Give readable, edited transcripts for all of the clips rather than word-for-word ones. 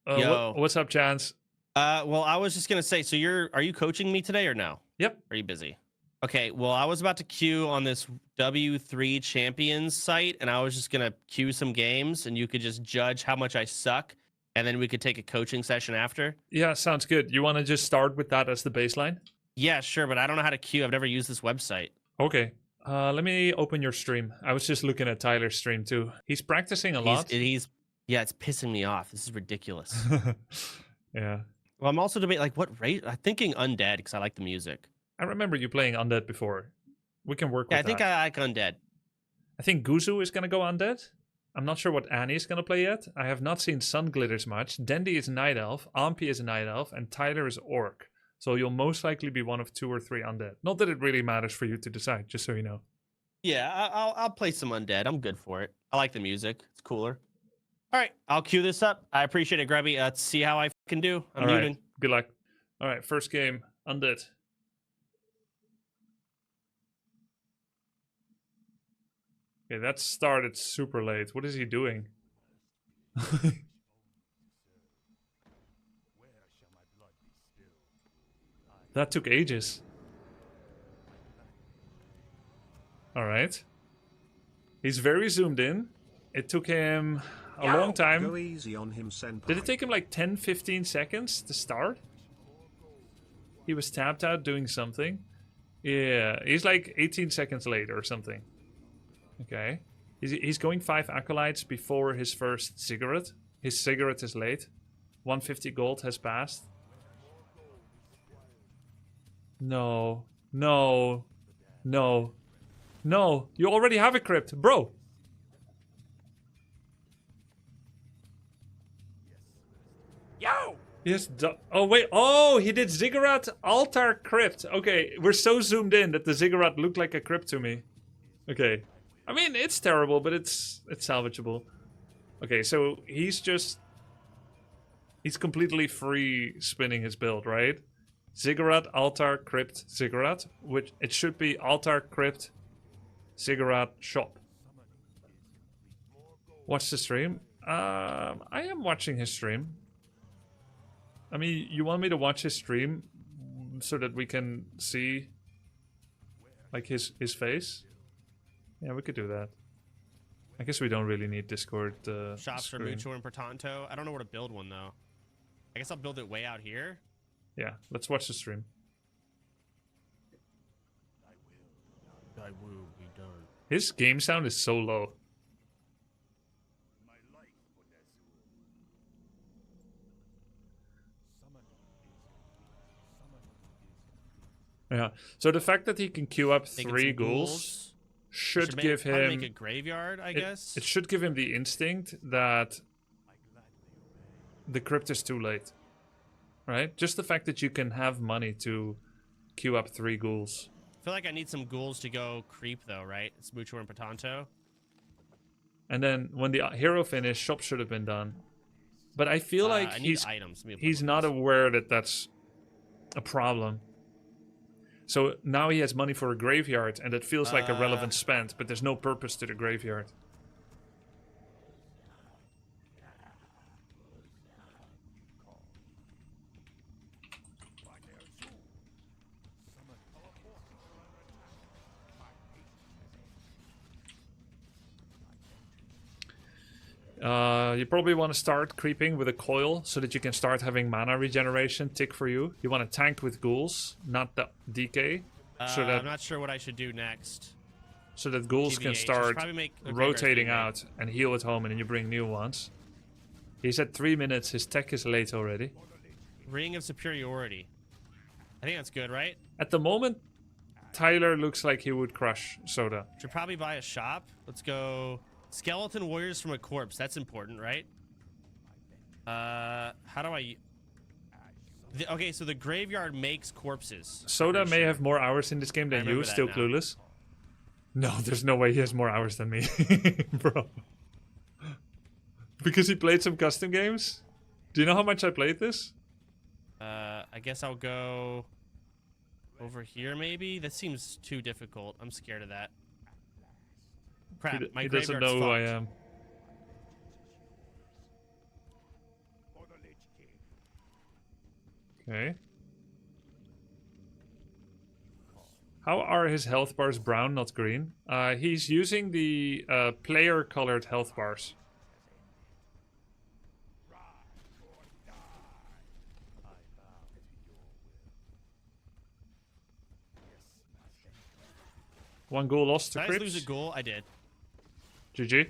Yo. What's up, Chance? Well, I was just gonna say, so are you coaching me today or no? Yep. Are you busy? Okay, well, I was about to queue on this W3 Champions site, and I was just gonna queue some games, and you could just judge how much I suck, and then we could take a coaching session after. Yeah, sounds good. You want to just start with that as the baseline? Yeah, sure, but I don't know how to queue. I've never used this website. Okay. Let me open your stream. I was just looking at Tyler's stream too. He's practicing a lot. Yeah, it's pissing me off. This is ridiculous. Yeah. Well, I'm also debating like what rate. I'm thinking undead because I like the music. I remember you playing undead before. We can work with Yeah, I think that. I like undead. I think Guzu is gonna go undead. I'm not sure what Annie is gonna play yet. I have not seen Sun Glitters much. Dendy is Night Elf, Ampi is a Night Elf, and Tyler is Orc. So you'll most likely be one of 2 or 3 undead. Not that it really matters for you to decide, just so you know. Yeah, I'll play some undead. I'm good for it. I like the music. It's cooler. All right, I'll queue this up. I appreciate it, Grubby. Let's see how I can do. I'm All right. muted. Good luck. All right, first game, undead. Okay, that started super late. What is he doing? That took ages. All right. He's very zoomed in. It took him a long time. Go easy on him, senpai. Did it take him like 10-15 seconds to start? He was tapped out doing something. Yeah, he's like 18 seconds late or something. Okay. He's going 5 acolytes before his first cigarette. His cigarette is late. 150 gold has passed. No. No. No. No. You already have a crypt, bro. Yo! Yes. Oh, wait. Oh, he did Ziggurat Altar Crypt. Okay, we're so zoomed in that the Ziggurat looked like a crypt to me. Okay. I mean, it's terrible, but it's salvageable. Okay, so he's completely free spinning his build, right? Ziggurat, Altar, Crypt, Ziggurat, which it should be Altar, Crypt, Ziggurat, Shop. Watch the stream. I am watching his stream. I mean, you want me to watch his stream so that we can see like his face? Yeah, we could do that. I guess we don't really need Discord. Shops for Mucho and Portanto. I don't know where to build one though. I guess I'll build it way out here. Yeah, let's watch the stream. I will be done. His game sound is so low. Yeah, so the fact that he can queue up 3 ghouls should give him... make a graveyard, I guess? It should give him the instinct that the crypt is too late. Right? Just the fact that you can have money to queue up 3 ghouls. I feel like I need some ghouls to go creep though, right? It's Mucho and Portanto. And then when the hero finish, shop should have been done. But I feel like he's not aware that that's a problem. So now he has money for a graveyard, and it feels like a relevant spend, but there's no purpose to the graveyard. You probably want to start creeping with a coil so that you can start having mana regeneration tick for you. You want to tank with ghouls, not the DK. So that, I'm not sure what I should do next. So that ghouls can start rotating out and heal at home, and then you bring new ones. He's at 3 minutes. His tech is late already. Ring of Superiority. I think that's good, right? At the moment, Tyler looks like he would crush Soda. Should probably buy a shop. Let's go... Skeleton Warriors from a Corpse. That's important, right? How do I... Okay, so the graveyard makes corpses. Soda may have more hours in this game than you, still clueless. No, there's no way he has more hours than me, bro. Because he played some custom games? Do you know how much I played this? I guess I'll go over here, maybe? That seems too difficult. I'm scared of that. Crap, my he doesn't know who I am. Okay. How are his health bars brown, not green? He's using the player-colored health bars. One goal lost to Did I just lose Crips. a goal? I did. GG.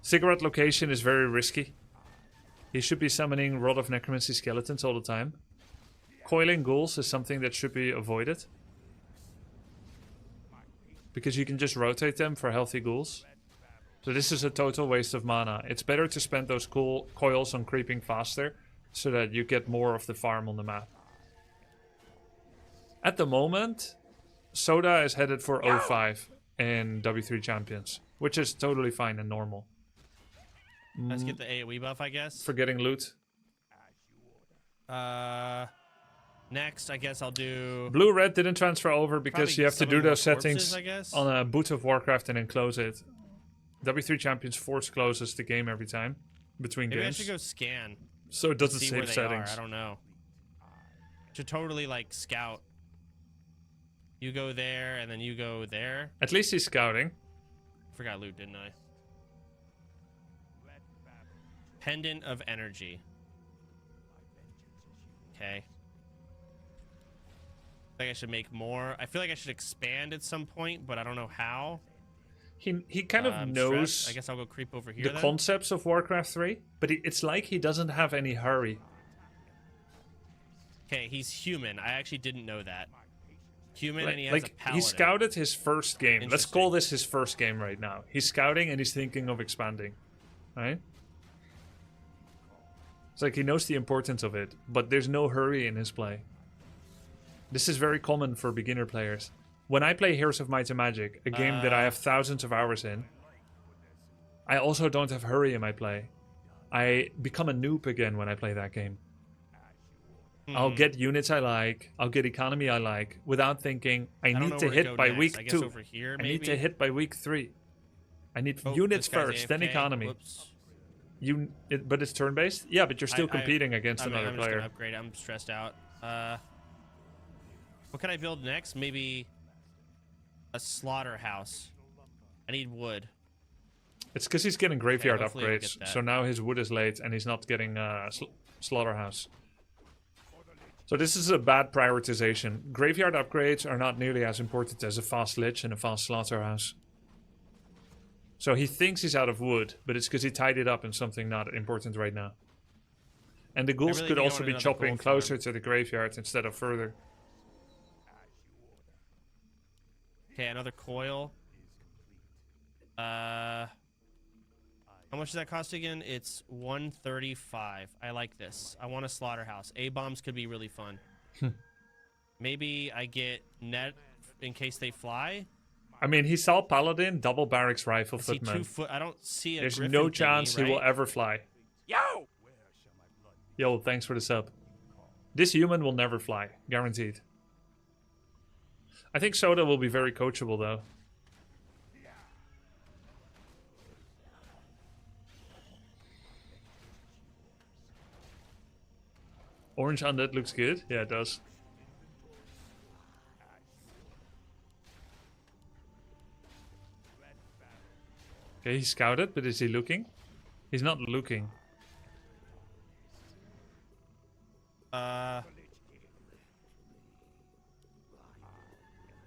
Cigarette location is very risky. He should be summoning Rod of Necromancy skeletons all the time. Coiling ghouls is something that should be avoided. Because you can just rotate them for healthy ghouls. So this is a total waste of mana. It's better to spend those coils on creeping faster, so that you get more of the farm on the map. At the moment, Soda is headed for 05 in W3 Champions, which is totally fine and normal. Let's get the AoE buff, I guess. For getting loot. Next, I guess I'll do... Blue-red didn't transfer over because Probably you have to some do of the those settings corpses, I guess. on a boot of Warcraft and then close it. W3 Champions force closes the game every time between Maybe games. I should go scan. So it doesn't See where save they settings. are. I don't know. Should totally like scout. You go there, and then you go there. At least he's scouting. Forgot loot, didn't I? Pendant of energy. Okay. I think I should make more. I feel like I should expand at some point, but I don't know how. He kind of I'm knows stressed. I guess I'll go creep over here the then. concepts of Warcraft 3, but it's like he doesn't have any hurry. Okay, he's human. I actually didn't know that. Human, and he has a Like, paladin. he scouted his first game. Let's Interesting. call this his first game right now. He's scouting and he's thinking of expanding. Right? It's like he knows the importance of it, but there's no hurry in his play. This is very common for beginner players. When I play Heroes of Might and Magic, a game that I have thousands of hours in, I also don't have hurry in my play. I become a noob again when I play that game. I'll get units I like, I'll get economy I like, without thinking, I don't need know to where hit go by next. week I guess 2. over here, I maybe? need to hit by week 3. I need Oh, units this guy's first, then AFK. economy. Whoops. But it's turn-based? Yeah, but you're still competing against I'm another just gonna player. upgrade. I'm stressed out. What can I build next? Maybe a slaughterhouse. I need wood. It's because he's getting graveyard hopefully I'll upgrades, get that. so now his wood is late and he's not getting slaughterhouse. So this is a bad prioritization. Graveyard upgrades are not nearly as important as a fast lich and a fast slaughterhouse. So he thinks he's out of wood, but it's because he tied it up in something not important right now. And the ghouls really could think I also want be another chopping gold farm. closer to the graveyard instead of further. Okay, another coil. How much does that cost again? It's 135. I like this. I want a slaughterhouse. A-bombs could be really fun. Maybe I get net in case they fly. I mean, he saw Paladin, double barracks rifle I see 2 footman. foot. I don't see a There's griffin no thingy, chance he will right? ever fly. Yo, thanks for the sub. This human will never fly, guaranteed. I think Soda will be very coachable though. Orange undead looks good. Yeah, it does. Okay, he scouted, but is he looking? He's not looking.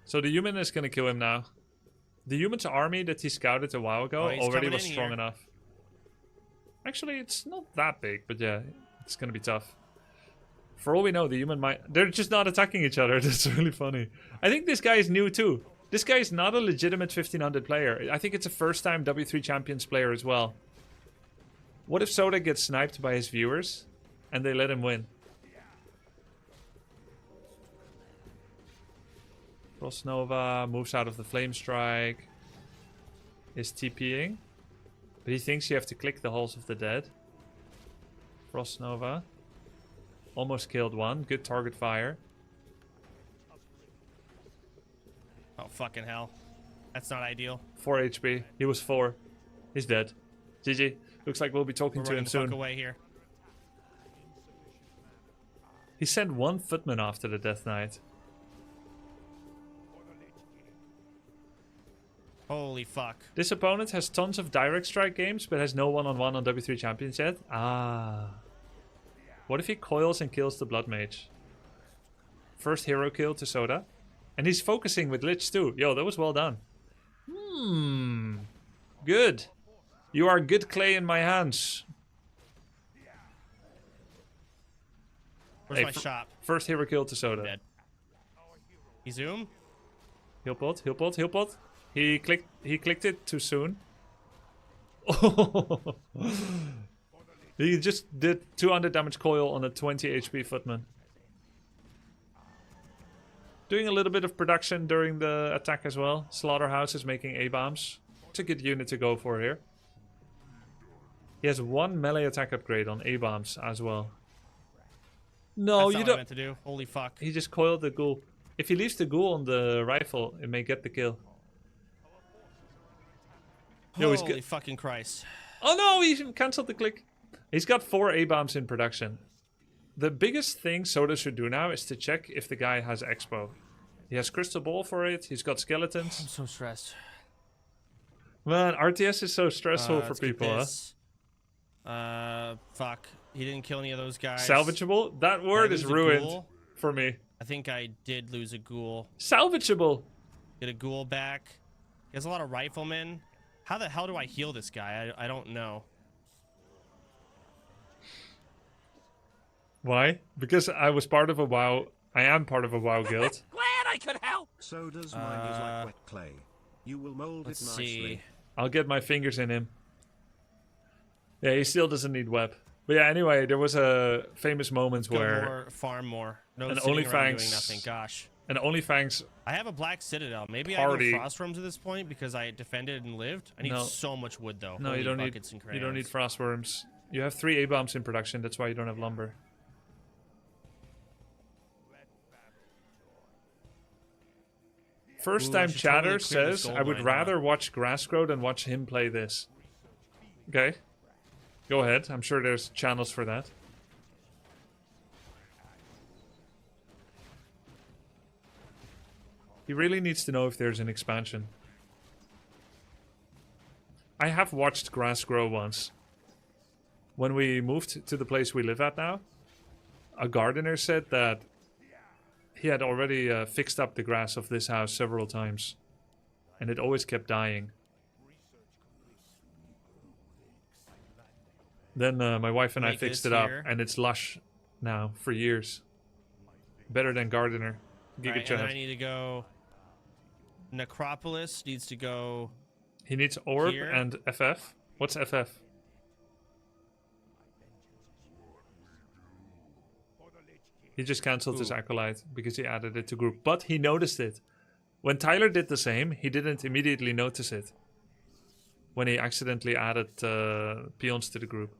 So the human is gonna kill him now. The human's army that he scouted a while ago he's already coming was in strong here. enough. Actually, it's not that big, but yeah, it's gonna be tough. For all we know, the human might... They're just not attacking each other. That's really funny. I think this guy is new too. This guy is not a legitimate 1500 player. I think it's a first-time W3 Champions player as well. What if Soda gets sniped by his viewers and they let him win? Frost Nova moves out of the Flame Strike. Is TPing. But he thinks you have to click the Halls of the Dead. Frost Nova. Almost killed one. Good target fire. Oh, fucking hell. That's not ideal. 4 HP. He was 4. He's dead. GG. Looks like we'll be talking We're to running him the fuck soon. away here. He sent one footman after the Death Knight. Holy fuck. This opponent has tons of direct strike games, but has no one-on-one on W3 Champions yet. Ah. What if he coils and kills the Blood Mage? First hero kill to Soda. And he's focusing with Lich too. Yo, that was well done. Good. You are good clay in my hands. Where's my shop? First hero kill to Soda. Dead. He zoom? Heal pot, heal pot, heal pot. He clicked it too soon. He just did 200 damage coil on a 20 HP footman. Doing a little bit of production during the attack as well. Slaughterhouse is making A-bombs. It's a good unit to go for here. He has one melee attack upgrade on A-bombs as well. No, That's you all I don't. meant to do. Holy fuck. He just coiled the ghoul. If he leaves the ghoul on the rifle, it may get the kill. Yo, he's Holy fucking Christ. Oh no, he cancelled the click. He's got 4 A-bombs in production. The biggest thing Soda should do now is to check if the guy has Expo. He has Crystal Ball for it. He's got Skeletons. I'm so stressed. Man, RTS is so stressful for Let's get people, huh? this. Fuck. He didn't kill any of those guys. Salvageable? That word is lose a ruined ghoul? for me. I think I did lose a ghoul. Salvageable! Get a ghoul back. He has a lot of riflemen. How the hell do I heal this guy? I don't know. Why? Because I was part of a WoW... I am part of a WoW guild. Glad I could help. Soda's mine is like wet clay. You will mold it Let's nicely. see. I'll get my fingers in him. Yeah, he still doesn't need web. But yeah, anyway, there was a famous moment Go where more, farm more. No an sitting around OnlyFans- doing nothing. Gosh. an OnlyFans... I have a black citadel. Maybe Party. I go frost worms at this point because I defended and lived. I need No. so much wood though. No, Holy you don't need. buckets and You don't need crayons. frostworms. You have 3 A-bombs in production. That's why you don't have lumber. First Ooh, time I should chatter totally clear this says, gold I would mine, rather watch Grassgrow than watch him play this. Okay. Go ahead. I'm sure there's channels for that. He really needs to know if there's an expansion. I have watched grass grow once. When we moved to the place we live at now, a gardener said that he had already fixed up the grass of this house several times. And it always kept dying. Then my wife and I Like fixed this it up, here. and it's lush now for years. Better than gardener. Giga Right, and chat. then I need to go. Necropolis needs to go. He needs orb Here. and FF. What's FF? He just cancelled his Ooh. acolyte because he added it to group. But he noticed it. When Tyler did the same, he didn't immediately notice it. When he accidentally added peons to the group.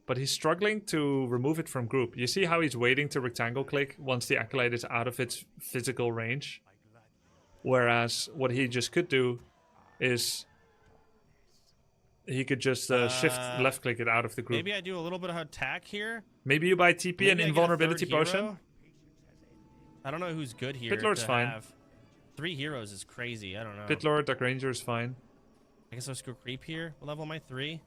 But he's struggling to remove it from group. You see how he's waiting to rectangle click once the acolyte is out of its physical range? Whereas what he just could do is he could just shift left click it out of the group. Maybe I do a little bit of attack here. Maybe you buy TP Maybe and I get a invulnerability third potion. hero? I don't know who's good here. Pitlord's to fine. have. 3 heroes is crazy. I don't know. Pitlord, Dark Ranger is fine. I guess I'll just go creep here. What level am I? 3?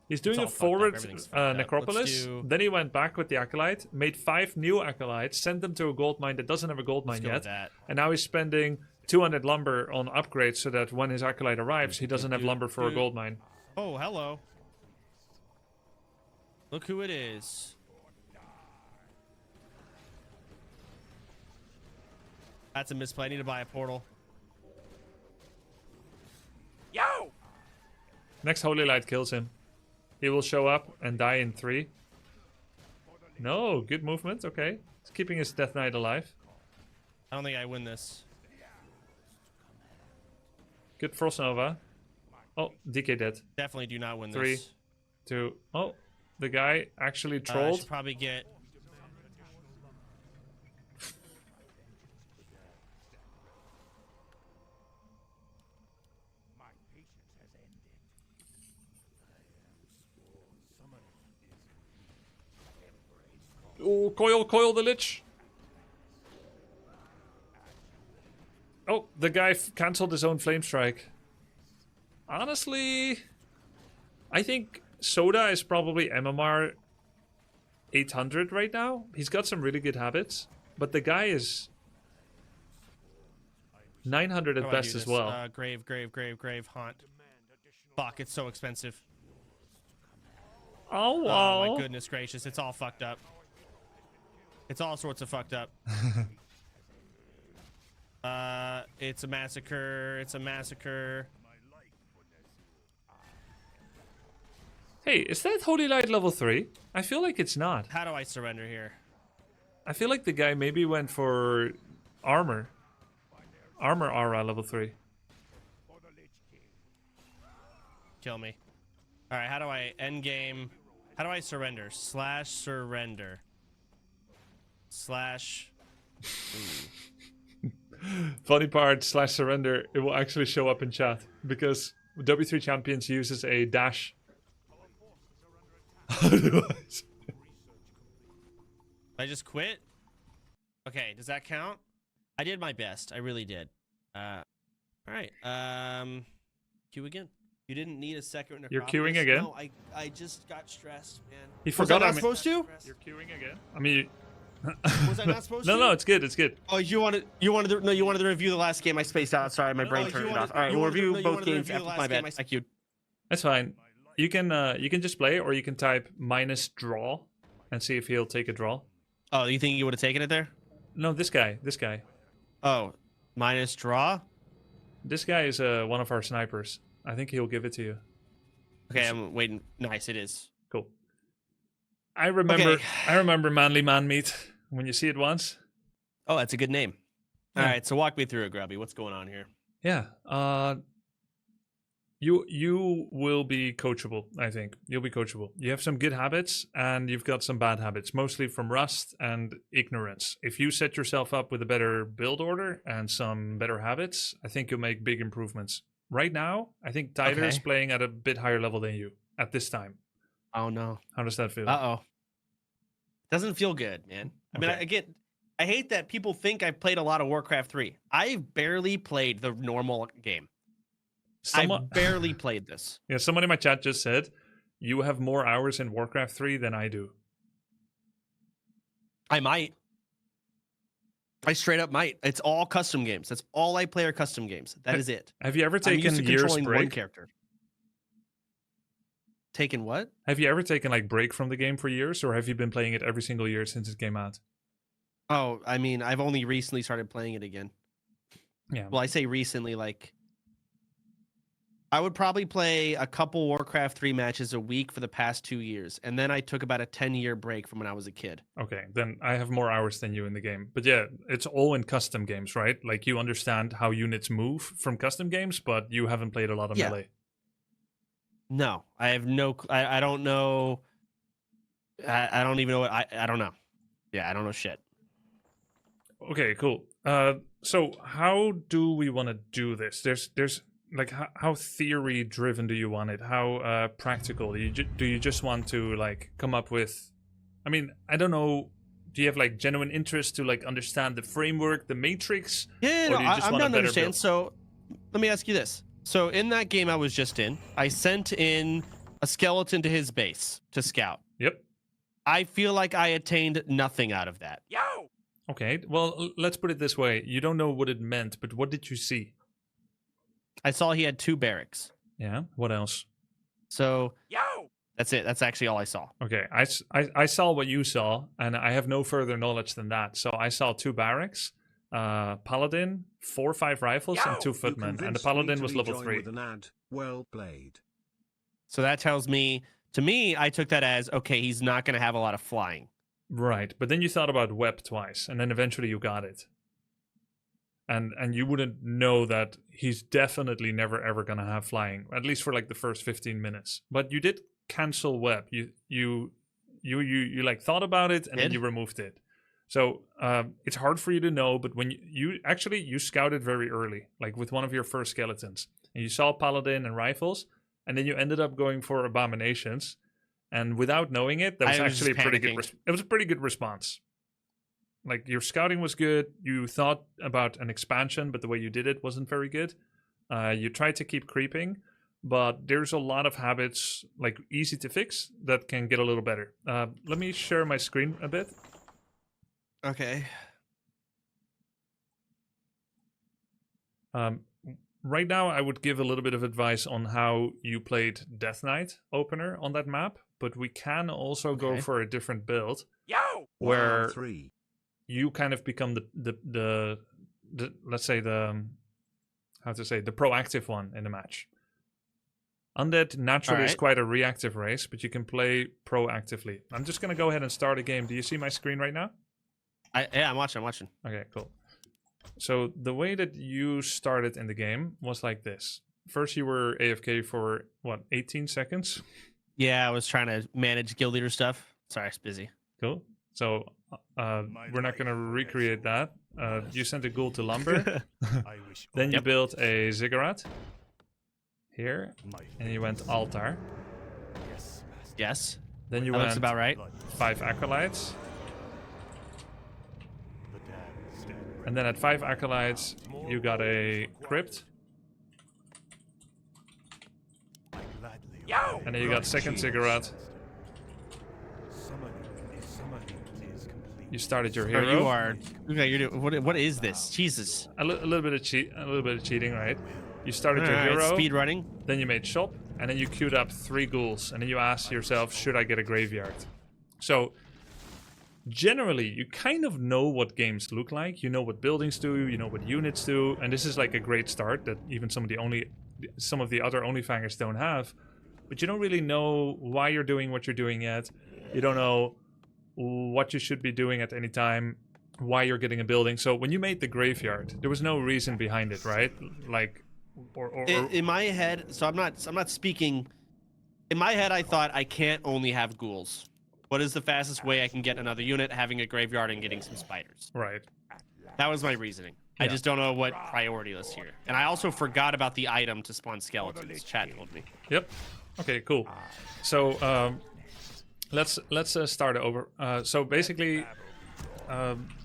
He's doing all a fucked up. forward Everything's fucked up. necropolis. Let's do- Then he went back with the acolyte, made 5 new acolytes, sent them to a gold mine that doesn't have a gold mine Let's go yet, with that. and now he's spending 200 lumber on upgrades so that when his acolyte arrives, he doesn't have lumber for a gold mine. Oh, hello. Look who it is. That's a misplay. I need to buy a portal. Yo! Next Holy Light kills him. He will show up and die in 3. No, good movement. Okay. He's keeping his Death Knight alive. I don't think I win this. Good Frost Nova. Oh, DK dead. Definitely do not win 3, this. 2. Oh, the guy actually I trolled. should probably get. Oh, coil the lich. Oh, the guy cancelled his own flame strike. Honestly, I think Soda is probably MMR 800 right now. He's got some really good habits, but the guy is 900 at How do I best do as this? well. Grave, haunt. Fuck, it's so expensive. Oh, Oh wow. my goodness gracious, it's all fucked up. It's all sorts of fucked up. It's a massacre. It's a massacre. Hey, is that Holy Light level 3? I feel like it's not. How do I surrender here? I feel like the guy maybe went for armor. Armor aura level 3. Kill me. All right, how do I end game? How do I surrender? Slash surrender. Slash. Funny part, slash surrender, it will actually show up in chat because W3 Champions uses a dash. I just quit? Okay, does that count? I did my best. I really did. All right. Queue again. You didn't need a second. You're queuing again? No, I just got stressed, man. He Was forgot I I not supposed to? You're queuing again? I mean, Was I not supposed to? no, it's good. It's good. Oh, you wanted to review the last game. I spaced out. Sorry, my brain turned it off. All right, we'll review both games after my bad. I queued. That's fine. You can just play, or you can type -draw and see if he'll take a draw. Oh, you think you would have taken it there? No, this guy. Oh, minus draw. This guy is one of our snipers. I think he'll give it to you. Okay, I'm waiting. Nice, it is. Cool. I remember. Okay. I remember Manly Man Meat when you see it once. Oh, that's a good name. All Yeah. right, so walk me through it, Grubby. What's going on here? Yeah. You will be coachable, I think. You'll be coachable. You have some good habits and you've got some bad habits, mostly from rust and ignorance. If you set yourself up with a better build order and some better habits, I think you'll make big improvements. Right now, I think Tyler is Okay. playing at a bit higher level than you at this time. Oh no. How does that feel? Uh-oh. Doesn't feel good, man. I mean, Okay. I hate that people think I've played a lot of Warcraft 3. I've barely played the normal game. I've barely played this. Yeah, someone in my chat just said, you have more hours in Warcraft 3 than I do. I might. I straight up might. It's all custom games. That's all I play are custom games. That is it. Have you ever I'm used taken to years controlling one break? character. Taken what? Have you ever taken like break from the game for years, or have you been playing it every single year since it came out? Oh, I mean, I've only recently started playing it again. Yeah. Well, I say recently, like I would probably play a couple Warcraft 3 matches a week for the past 2 years. And then I took about a 10-year break from when I was a kid. Okay, then I have more hours than you in the game. But yeah, it's all in custom games, right? Like you understand how units move from custom games, but you haven't played a lot of Yeah. melee. No, I have no, I don't know. I don't even know what, I don't know. Yeah, I don't know shit. Okay, cool. So how do we want to do this? There's like how theory driven do you want it? How practical do you just want to like come up with? I mean, I don't know. Do you have like genuine interest to like understand the framework, the matrix? Yeah, Or no, do you just I'm want a down to better understand. build? So let me ask you this. So in that game I was just in, I sent in a skeleton to his base to scout. Yep. I feel like I attained nothing out of that. Yo! Okay. Well, let's put it this way. You don't know what it meant, but what did you see? I saw he had 2 barracks. Yeah. What else? So Yo! that's it. That's actually all I saw. Okay, I saw what you saw, and I have no further knowledge than that. So I saw 2 barracks, paladin, 4 or 5 rifles, and 2 You footmen, and the convinced me paladin to was level rejoin 3. with an ad. Well played. So that tells me, to me, I took that as, okay, he's not going to have a lot of flying. Right, but then you thought about web twice, and then eventually you got it. And you wouldn't know that he's definitely never ever gonna have flying, at least for like the first 15 minutes. But you did cancel web. You like thought about it and then you removed it. So it's hard for you to know, but when you scouted very early, like with one of your first skeletons, and you saw paladin and rifles, and then you ended up going for abominations, And without knowing it, that was I was actually a just pretty good. panicking. It was a pretty good response. Like your scouting was good. You thought about an expansion, but the way you did it wasn't very good. You tried to keep creeping, but there's a lot of habits, like easy to fix, that can get a little better. Let me share my screen a bit. Okay. Right now, I would give a little bit of advice on how you played Death Knight opener on that map, but we can also go Okay. for a different build Yo! where Round 3. you kind of become the let's say the proactive one in the match. Undead naturally is Alright. quite a reactive race, but you can play proactively. I'm just gonna go ahead and start a game. Do you see my screen right now? Yeah, I'm watching. Okay, cool. So the way that you started in the game was like this. First, you were AFK for what, 18 seconds? Yeah, I was trying to manage guild leader stuff. Sorry, I was busy. Cool. So we're not gonna recreate that. You sent a ghoul to lumber. Then you Yep. built a ziggurat here, and you went altar. Yes, Then you that looks went about right. 5 acolytes. And then at 5 acolytes, you got a crypt. Yo! And then you got second ziggurat. You started your Or hero. you are. Okay, you're doing. What is this? Jesus. A little bit of cheating, right? You started your Alright, hero. speed running. Then you made shop, and then you queued up 3 ghouls, and then you asked yourself, should I get a graveyard? So generally, you kind of know what games look like. You know what buildings do, you know what units do, and this is like a great start that even some of the other OnlyFangers don't have. But you don't really know why you're doing what you're doing yet. You don't know what you should be doing at any time, why you're getting a building. So when you made the graveyard, there was no reason behind it, right? Like, or In my head, so I'm not speaking. In my head, I thought I can't only have ghouls. What is the fastest way I can get another unit, having a graveyard and getting some spiders? right. That was my reasoning. I Yeah. just don't know what priority list here. And I also forgot about the item to spawn skeletons. Chat told me. Yep. Okay, cool. So let's start over. So basically,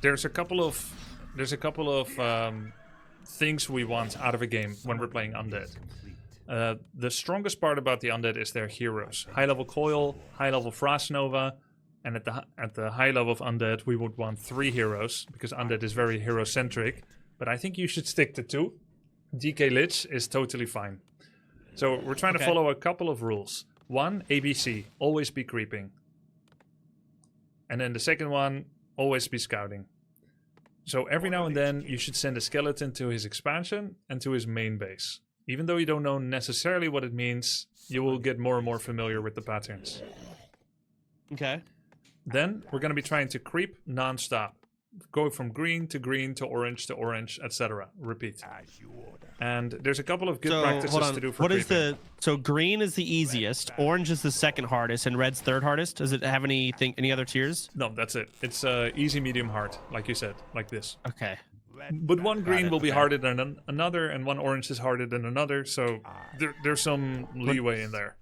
there's a couple of things we want out of a game when we're playing undead. The strongest part about the undead is their heroes. High level coil, high level frost nova, and at the high level of undead, we would want 3 heroes because undead is very hero centric. But I think you should stick to 2. DK Lich is totally fine. So we're trying to Okay. follow a couple of rules. 1, ABC, always be creeping. And then the second one, always be scouting. So every now and then you should send a skeleton to his expansion and to his main base. Even though you don't know necessarily what it means, you will get more and more familiar with the patterns. Okay. Then we're going to be trying to creep non-stop. Go from green to orange, etc. Repeat. And there's a couple of good So practices hold on. to do for What is creeping. the? So green is the easiest. Orange is the second hardest, and red's third hardest. Does it have any other tiers? No, that's it. It's easy, medium, hard, like you said, like this. Okay. But one green it, will be okay. harder than another, and one orange is harder than another. So there's some leeway in there.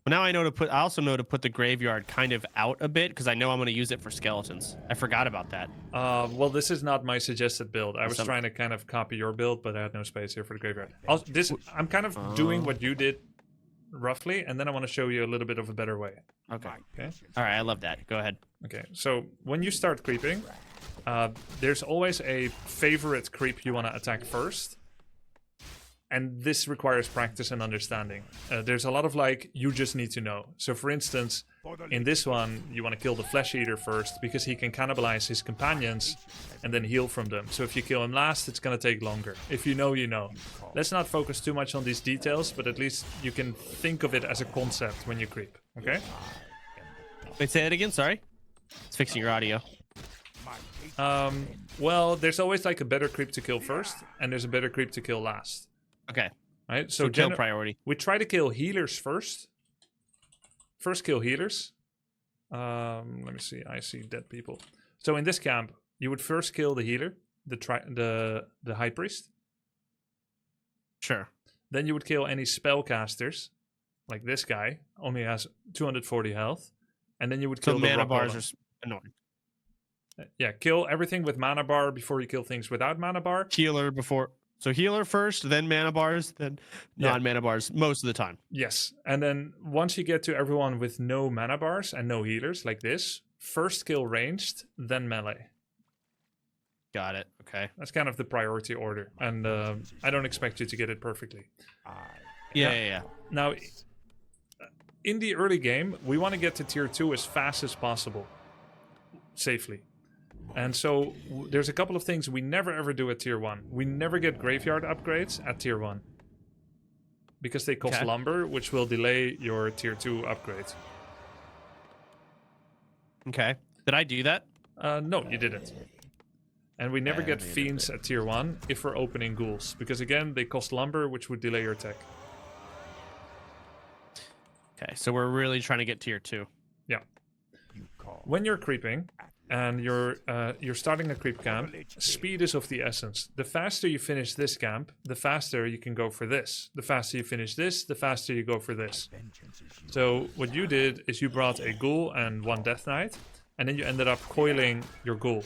Well, now I know to put. I also know to put the graveyard kind of out a bit because I know I'm going to use it for skeletons. I forgot about that. Well, this is not my suggested build. I was Some- trying to kind of copy your build, but I had no space here for the graveyard. I'm kind of doing what you did, roughly, and then I want to show you a little bit of a better way. Okay. Okay. All right. I love that. Go ahead. Okay. So when you start creeping, there's always a favorite creep you want to attack first. And this requires practice and understanding. There's a lot of you just need to know. So for instance, in this one, you want to kill the Flesh Eater first because he can cannibalize his companions and then heal from them. So if you kill him last, it's going to take longer. If you know, you know. Let's not focus too much on these details, but at least you can think of it as a concept when you creep. Okay? Wait, say that again. Sorry. It's fixing your audio. Well, there's always a better creep to kill first, and there's a better creep to kill last. Okay. Right? So kill priority. We try to kill healers first. First kill healers. Let me see. I see dead people. So in this camp, you would first kill the healer, the high priest. Sure. Then you would kill any spellcasters, like this guy, only has 240 health, and then you would kill So the mana rock bars golem. are annoying. Yeah, kill everything with mana bar before you kill things without mana bar. Healer before. So healer first, then mana bars, then Yeah. non-mana bars most of the time. Yes, and then once you get to everyone with no mana bars and no healers, like this, first kill ranged, then melee. Got it. Okay. That's kind of the priority order, and I don't expect you to get it perfectly. Yeah. Now, in the early game, we want to get to tier 2 as fast as possible, safely. And so there's a couple of things we never ever do at tier 1. We never get graveyard upgrades at tier 1. Because they cost Okay. lumber, which will delay your tier 2 upgrade. Okay. Did I do that? No, you didn't. And we never Yeah, get neither fiends at tier 1 if we're opening ghouls. Because again, they cost lumber, which would delay your tech. Okay. So we're really trying to get tier 2. Yeah. When you're creeping and you're starting a creep camp, speed is of the essence. The faster you finish this camp, the faster you can go for this. The faster you finish this, the faster you go for this. So what you did is you brought a ghoul and 1 death knight, and then you ended up coiling your ghoul.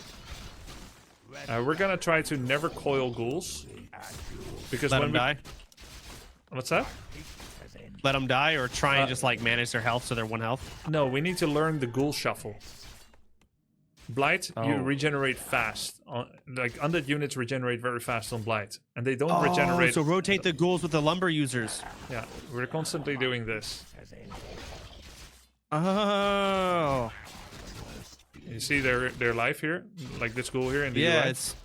We're gonna try to never coil ghouls because Let when them die. What's that? Let them die, or try and just like manage their health so they're 1 health. No, we need to learn the ghoul shuffle. Blight, you Oh. regenerate fast. Like undead units regenerate very fast on Blight, and they don't regenerate. So rotate the ghouls with the lumber users. Yeah, we're constantly doing this. Oh. You see their life here, like this ghoul here in the Yeah, UI? it's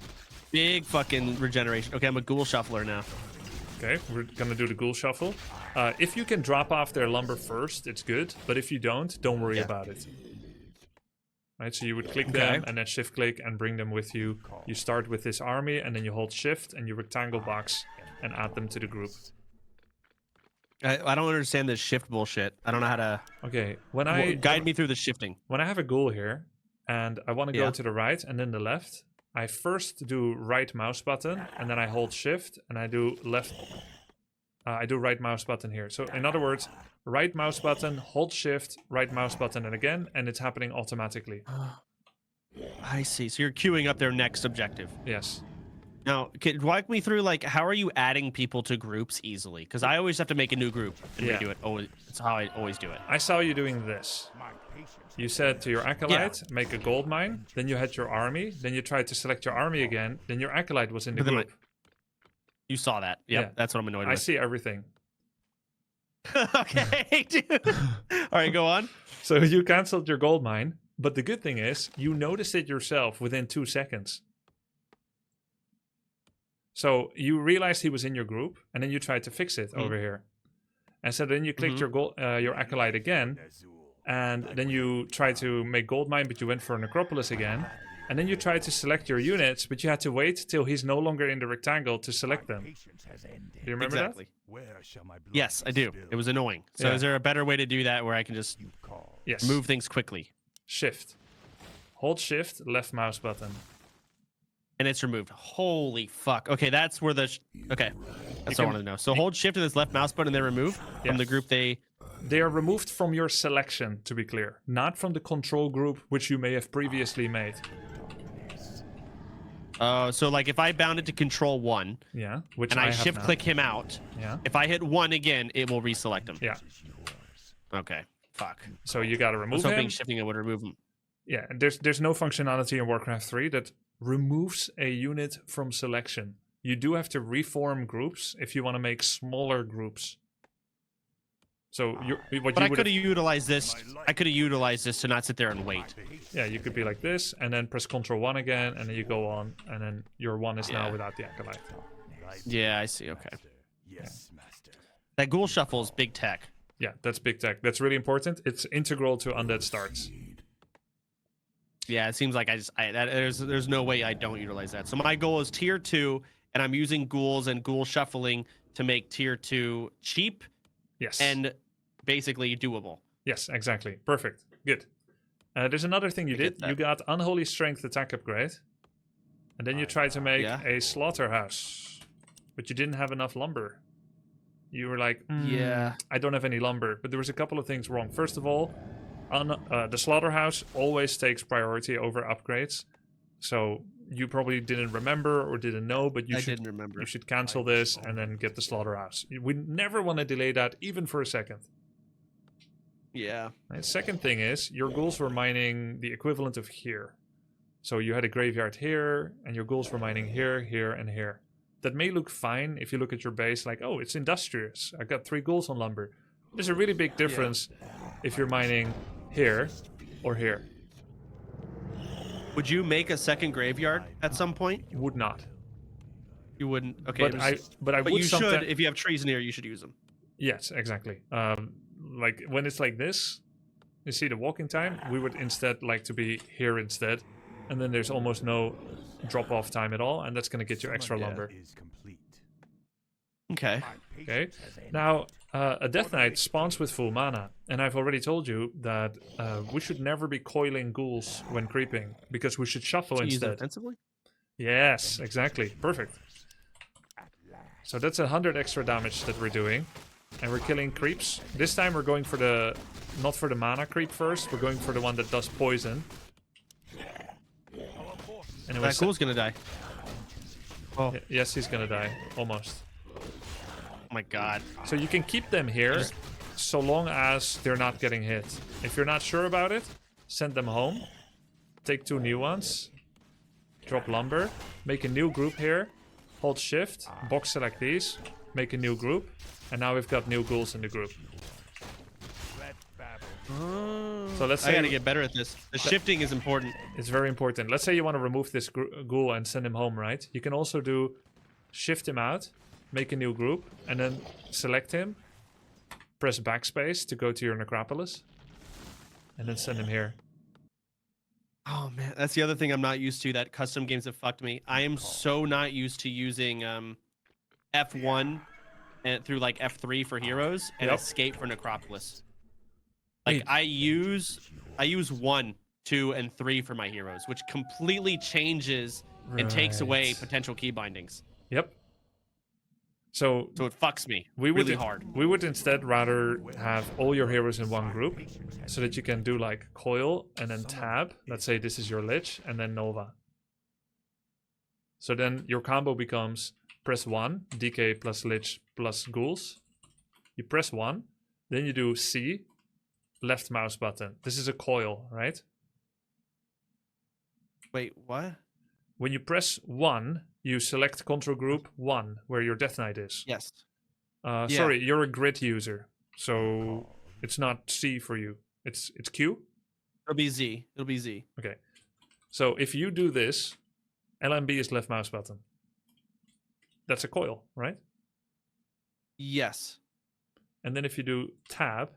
big fucking regeneration. Okay, I'm a ghoul shuffler now. Okay, we're gonna do the ghoul shuffle. If you can drop off their lumber first, it's good. But if you don't worry Yeah. about it. Right, so you would click Okay. them and then shift click and bring them with you. You start with this army and then you hold shift and you rectangle box and add them to the group. I don't understand this shift bullshit. I don't know how to Okay, when guide me through the shifting. when I have a ghoul here and I want to go Yeah. to the right and then the left, I first do right mouse button and then I hold shift and I do left. I do right mouse button here. So in other words, right mouse button, hold shift, right mouse button, and again, and it's happening automatically. I see. So you're queuing up their next objective. Yes. Now, walk me through, like, how are you adding people to groups easily? Because I always have to make a new group and Yeah. redo it. Always, it's how I always do it. I saw you doing this. You said to your acolyte, make a gold mine, then you had your army, then you tried to select your army again, then your acolyte was in the But then group. You saw that. Yep, Yeah. that's what I'm annoyed I with. see everything. Okay, dude. All right, go on. So you cancelled your gold mine, but the good thing is you noticed it yourself within 2 seconds. So you realized he was in your group, and then you tried to fix it over here. And so then you clicked your acolyte again, and then you tried to make gold mine, but you went for necropolis again. And then you tried to select your units, but you had to wait till he's no longer in the rectangle to select them. Do you remember Exactly. Where shall my blood Yes, I do. It was annoying. So Yeah. is there a better way to do that where I can just that? Yes. move things quickly? Shift. Hold shift, left mouse button. And it's removed. Holy fuck. Okay, that's where the... okay, that's what I can- wanted to know. So hold shift to this left mouse button and they're removed Yeah. from the group they... They are removed from your selection, to be clear. Not from the control group, which you may have previously made. So like if I bound it to control 1 Yeah, which and I have shift now. click him out, Yeah, if I hit 1 again, it will reselect him. yeah. Okay, fuck. So you gotta I was remove hoping him. shifting it would remove him. Yeah, and there's no functionality in Warcraft 3 that removes a unit from selection. You do have to reform groups if you want to make smaller groups. So what But you I would could have utilized this. I could have utilized this to not sit there and wait. yeah, you could be like this, and then press Ctrl 1 again, and then you go on, and then your 1 is now Yeah. without the acolyte. Yeah, I see. Okay. Yes, master. That ghoul shuffle is big tech. Yeah, that's big tech. That's really important. It's integral to undead starts. Yeah, it seems like there's no way I don't utilize that. So my goal is tier 2, and I'm using ghouls and ghoul shuffling to make tier 2 cheap Yes. and basically doable. Yes, exactly. Perfect. Good. There's another thing you get did. You got Unholy Strength attack upgrade. And then you tried to make Yeah. a slaughterhouse. But you didn't have enough lumber. You were like, Yeah. I don't have any lumber. But there was a couple of things wrong. First of all, the slaughterhouse always takes priority over upgrades. So you probably didn't remember or didn't know, but I didn't remember. you should cancel this and then get the slaughterhouse. We never want to delay that even for a second. Yeah. And second thing is, your ghouls were mining the equivalent of here. So you had a graveyard here, and your ghouls were mining here, here, and here. That may look fine if you look at your base, like, oh, it's industrious. I got 3 ghouls on lumber. There's a really big difference if you're mining here or here. Would you make a second graveyard at some point? Would not. You wouldn't. Okay. But you would should. If you have trees near, you should use them. Yes, exactly. Like when it's like this, you see the walking time. We would instead like to be here instead, and then there's almost no drop-off time at all, and that's going to get you extra lumber. Is complete. Okay. Okay. Now, a Death Knight spawns with full mana, and I've already told you that we should never be coiling ghouls when creeping, because we should shuffle So use it instead. offensively? Yes, exactly. Perfect. So that's 100 extra damage that we're doing. And we're killing creeps. This time we're going for the... Not for the mana creep first. We're going for the one that does poison. And That ghoul's gonna die. Oh Yes, he's gonna die. Almost. my god. So you can keep them here so long as they're not getting hit. If you're not sure about it, send them home. Take 2 new ones. Drop lumber. Make a new group here. Hold shift. Box select these. Make a new group. And now we've got new ghouls in the group. So let's say I gotta get better at this. The shifting is important. it's very important. Let's say you want to remove this ghoul and send him home, right? You can also do shift him out, make a new group, and then select him. Press backspace to go to your necropolis. And then send him here. Oh man, that's the other thing I'm not used to. That custom games have fucked me. I am so not used to using F1 and through like F3 for heroes and escape for necropolis. Like I use 1, 2, and 3 for my heroes, which completely changes and takes away potential key bindings. Yep. So it fucks me we would really hard. We would instead rather have all your heroes in one group, so that you can do like coil and then tab. Let's say this is your lich and then Nova. So then your combo becomes press 1, DK plus lich plus ghouls. You press 1, then you do C, left mouse button. This is a coil, right? Wait, what? When you press 1, you select control group 1, where your Death Knight is. Yes. Sorry, you're a grid user, so it's not C for you. It's Q. It'll be Z. It'll be Z. Okay. So if you do this, LMB is left mouse button. That's a coil, right? Yes. And then if you do tab,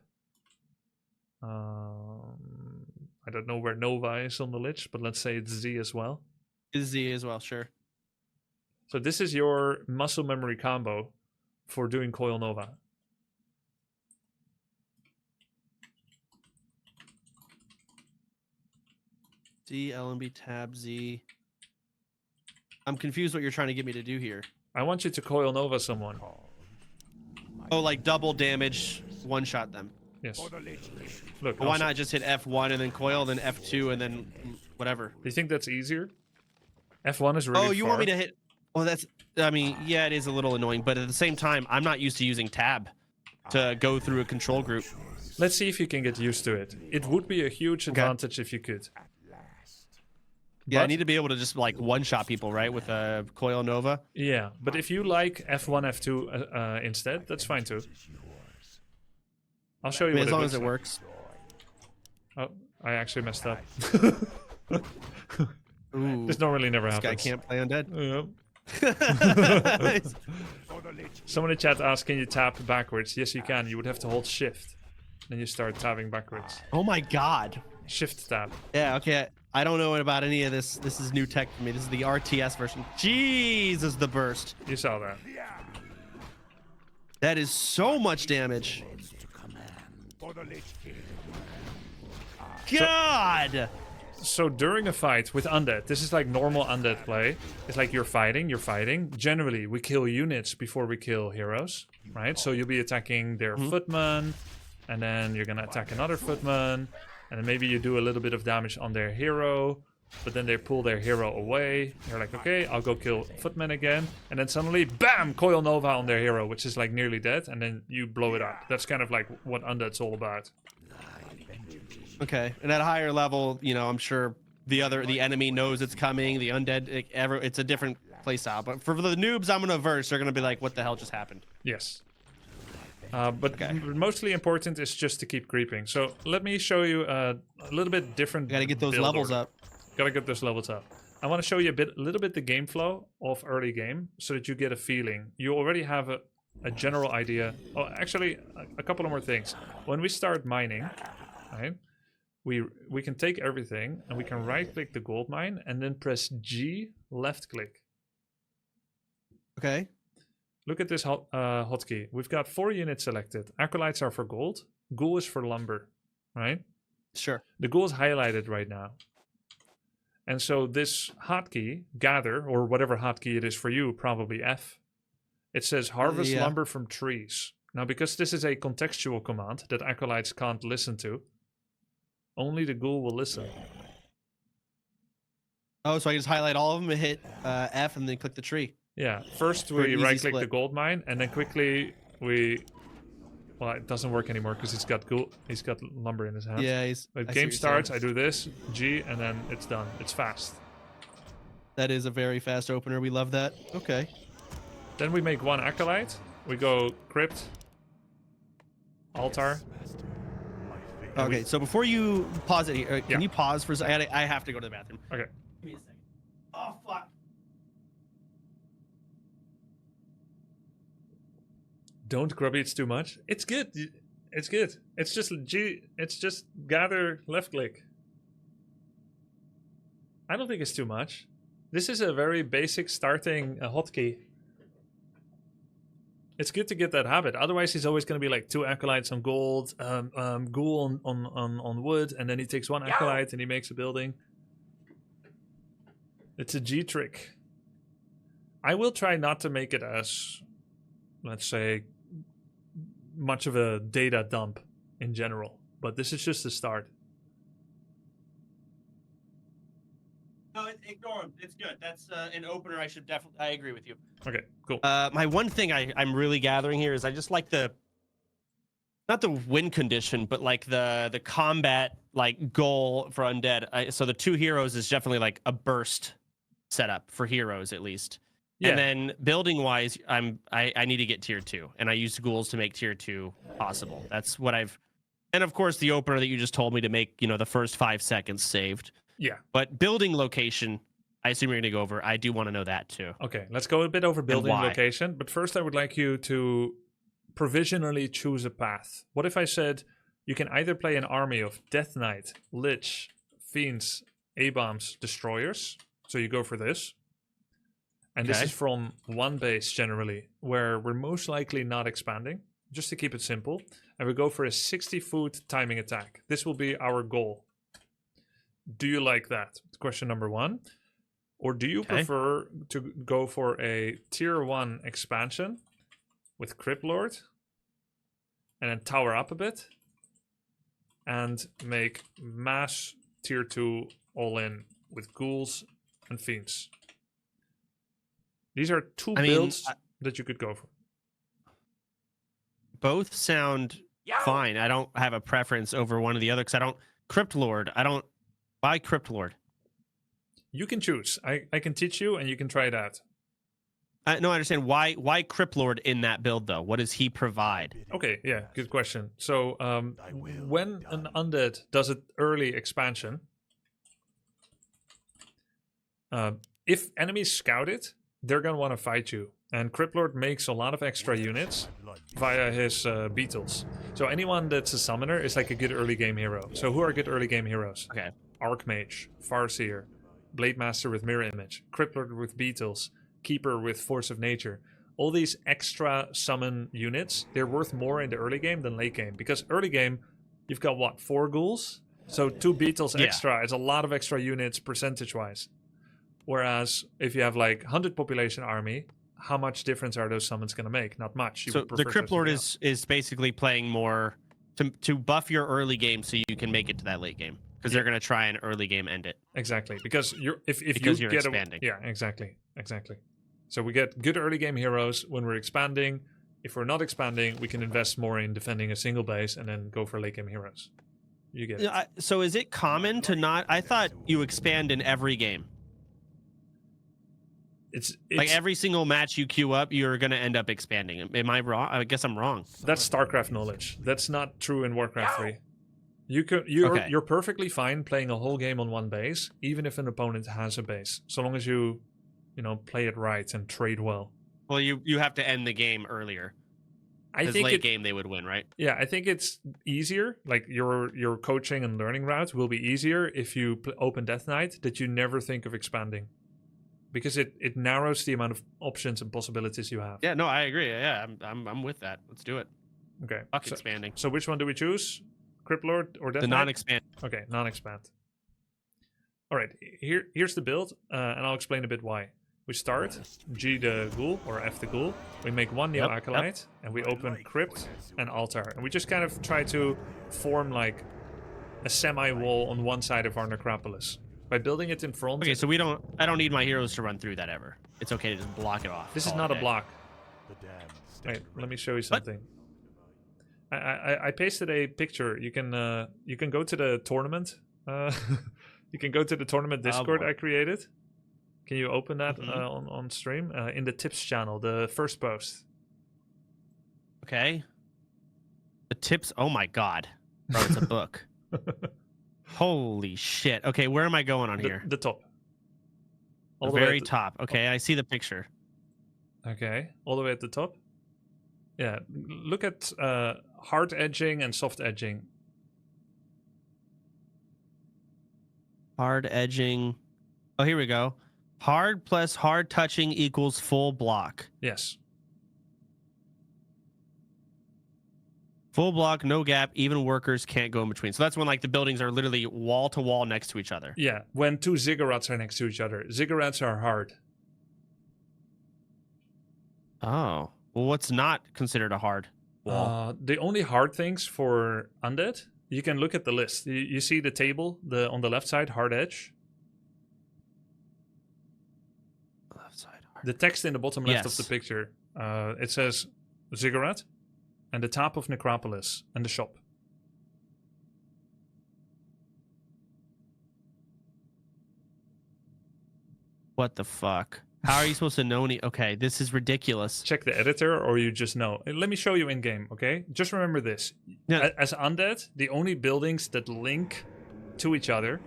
I don't know where Nova is on the lich, but let's say it's Z as well. Is Z as well, sure. So this is your muscle memory combo for doing coil Nova. Z, LMB, tab, Z. I'm confused what you're trying to get me to do here. I want you to coil Nova someone. Oh, like double damage, one shot them. Yes. Look, But why not just hit F1 and then coil, then F2 and then whatever? Do you think that's easier? F1 is really Oh, you far. want me to hit... Well, that's... I mean, yeah, it is a little annoying, but at the same time, I'm not used to using tab to go through a control group. Let's see if you can get used to it. It would be a huge advantage if you could. Yeah, I But- need to be able to just like one-shot people, right, with a coil Nova. Yeah, but if you like F1, F2 instead, that's fine too. I'll show you I mean, what as long it as it looks works. like. Oh, I actually messed up. Ooh, This normally never this happens. guy can't play undead. Yep. Someone in chat asked, can you tap backwards? Yes, you can. You would have to hold shift. Then you start tapping backwards. Oh my god. Shift tap. Yeah, okay. I don't know about any of this. This is new tech for me. This is the RTS version. Jesus, the burst. You saw that. That is so much damage. God! So during a fight with undead, this is like normal undead play. It's like you're fighting. Generally, we kill units before we kill heroes, right? So you'll be attacking their footman, and then you're gonna attack another footman, and then maybe you do a little bit of damage on their hero, but then they pull their hero away. You're like, okay, I'll go kill footman again, and then suddenly, bam, coil nova on their hero, which is like nearly dead, and then you blow it up. That's kind of like what undead's all about. Okay, and at a higher level, you know, I'm sure the enemy knows it's coming. The undead, it's a different playstyle. But for the noobs, I'm gonna verse. They're gonna be like, "What the hell just happened?" Yes. But mostly important is just to keep creeping. So let me show you a little bit different. Gotta get those build levels order. up. Gotta get those levels up. I want to show you a little bit the game flow of early game, so that you get a feeling. You already have a general idea. Oh, actually, a couple of more things. When we start mining, right? We can take everything and we can right click the gold mine and then press G, left click. Okay. Look at this hotkey. We've got 4 units selected. Acolytes are for gold. Ghoul is for lumber, right? Sure. The ghoul is highlighted right now. And so this hotkey, gather, or whatever hotkey it is for you, probably F, it says harvest lumber from trees. Now, because this is a contextual command that acolytes can't listen to, only the ghoul will listen. Oh, so I just highlight all of them and hit F and then click the tree. Yeah, first For an we easy right-click the split. gold mine, and then quickly we... Well, it doesn't work anymore because he's got lumber in his hand. Yeah, But I see game what you're starts, I saying. do this, G, and then it's done. It's fast. That is a very fast opener. We love that. Okay. Then we make 1 acolyte. We go crypt, altar. Okay, so before you pause it here, can Yeah. you pause for a second? I have to go to the bathroom. Okay. Give me a second. Oh, fuck. Don't grubby, it's too much. It's good. It's good. It's just G. It's just gather, left click. I don't think it's too much. This is a very basic starting hotkey. It's good to get that habit. Otherwise, he's always going to be like 2 acolytes on gold, ghoul on wood, and then he takes 1 acolyte and he makes a building. It's a G trick. I will try not to make it as, let's say, much of a data dump in general, but this is just the start. No, ignore him. It's good. That's an opener. I should definitely. I agree with you. Okay, cool. My one thing I'm really gathering here is I just like not the win condition, but like the combat like goal for undead. So the 2 heroes is definitely like a burst setup for heroes at least. Yeah. And then building wise, I need to get tier 2, and I use ghouls to make tier 2 possible. That's what I've, and of course the opener that you just told me to make, you know, the first 5 seconds saved. Yeah. But building location, I assume you're gonna go over. I do want to know that too. Okay, let's go a bit over building why? location, but first I would like you to provisionally choose a path. What if I said you can either play an army of Death Knight, Lich, Fiends, A-bombs, Destroyers, so you go for this. And this Okay. is from 1 base generally, where we're most likely not expanding, just to keep it simple. And we go for a 60-foot timing attack. This will be our goal. Do you like that? Question number 1. Or do you prefer to go for a tier 1 expansion with Crypt Lord and then tower up a bit and make mass tier 2 all in with ghouls and fiends? These are 2 builds that you could go for. Both sound fine. I don't have a preference over one or the other because I don't Crypt Lord. I don't buy Crypt Lord. You can choose. I can teach you and you can try it out. No, I understand why Crypt Lord in that build though. What does he provide? Okay, yeah, good question. So when an undead does an early expansion, if enemies scout it, they're gonna want to fight you. And Crypt Lord makes a lot of extra units via his beetles. So anyone that's a summoner is like a good early game hero. So who are good early game heroes? Okay. Archmage, Farseer, Blade Master with Mirror Image, Crypt Lord with Beetles, Keeper with Force of Nature. All these extra summon units, they're worth more in the early game than late game. Because early game, you've got what, 4 ghouls? So 2 beetles Yeah. extra is a lot of extra units percentage-wise. Whereas if you have like 100 population army, how much difference are those summons going to make? Not much. You So would the prefer to Crypt have Lord something else. is basically playing more to buff your early game so you can make it to that late game because they're gonna try and early game end it. Exactly, because if Because you you're get expanding. yeah, exactly. So we get good early game heroes when we're expanding. If we're not expanding, we can invest more in defending a single base and then go for late game heroes. You get it. So is it common to not? I thought you expand in every game. It's Like every single match you queue up, you're gonna end up expanding. Am I wrong? I guess I'm wrong. that's StarCraft knowledge. That's not true in Warcraft 3. You're Okay. you're perfectly fine playing a whole game on one base, even if an opponent has a base, so long as you play it right and trade well. Well, you have to end the game earlier. I Because think late game they would win, right? yeah, I think it's easier. Like your coaching and learning route will be easier if you open Death Knight that you never think of expanding, because it narrows the amount of options and possibilities you have. Yeah, no, I agree. Yeah, I'm with that. Let's do it. Okay. Fuck expanding. So which one do we choose? Crypt Lord or Death The Knight? non-expand. Okay, non-expand. All right, here's the build, and I'll explain a bit why. We start G the Ghoul or F the Ghoul. We make one Neo Yep, Acolyte, and we open Crypt and Altar, and we just kind of try to form like a semi-wall on one side of our necropolis by building it in front. Okay, so I don't need my heroes to run through that ever. It's okay to just block it off. This is Call not it a day. block. The damned Wait, stand let me show you What? something. I pasted a picture. You can go to the tournament. You can go to the tournament Discord boy. I created. Can you open that Mhm. on stream in the tips channel, the first post? Okay. The tips. Oh my god, bro, it's a book. Holy shit. Okay, where am I going on here? The top. The All the way very at the- top. Okay, I see the picture. Okay, all the way at the top. Yeah, look at hard edging and soft edging. Hard edging. Oh, here we go. Hard plus hard touching equals full block. Yes. Full block, no gap, even workers can't go in between. So that's when like the buildings are literally wall to wall next to each other. Yeah, when 2 ziggurats are next to each other. Ziggurats are hard. Oh. Well, what's not considered a hard wall? The only hard things for undead, you can look at the list. You see the table, on the left side, hard edge. Left side hard. The text in the bottom left of Yes. the picture, it says Ziggurat, and the top of Necropolis, and the shop. What the fuck? How are you supposed to know any? Okay, this is ridiculous. Check the editor, or you just know. Let me show you in game, okay? Just remember this. Yeah. As undead, the only buildings that link to each other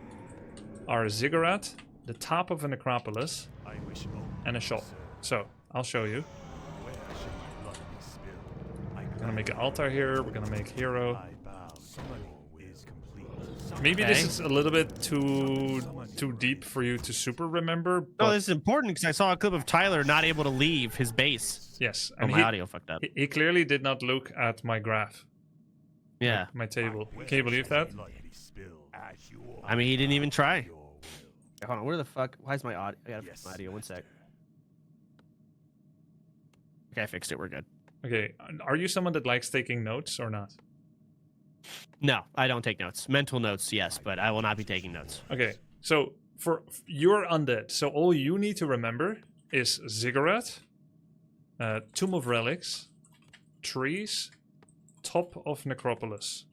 are Ziggurat, the top of a Necropolis, I wish only and a shop. to serve. So, I'll show you. Where should my blood be spilled? I We're gonna make an altar here, we're gonna make hero. I bow. Summoning is complete. Maybe this Okay. is a little bit too deep for you to super remember, No, but this is important because I saw a clip of Tyler not able to leave his base. yes. Oh, And my audio fucked up. he clearly did not look at my graph, Yeah. my table. Can you believe that? Blood be spilled. As you I mean, he didn't even try. your will. Hold on, where the fuck? Why is my audio? I gotta fix Yes, my audio. One sec. master. Okay, I fixed it. We're good. Okay, are you someone that likes taking notes or not? No, I don't take notes. Mental notes, yes, but I will not be taking notes. Okay, so for you're undead, so all you need to remember is Ziggurat, Tomb of Relics, trees, top of Necropolis.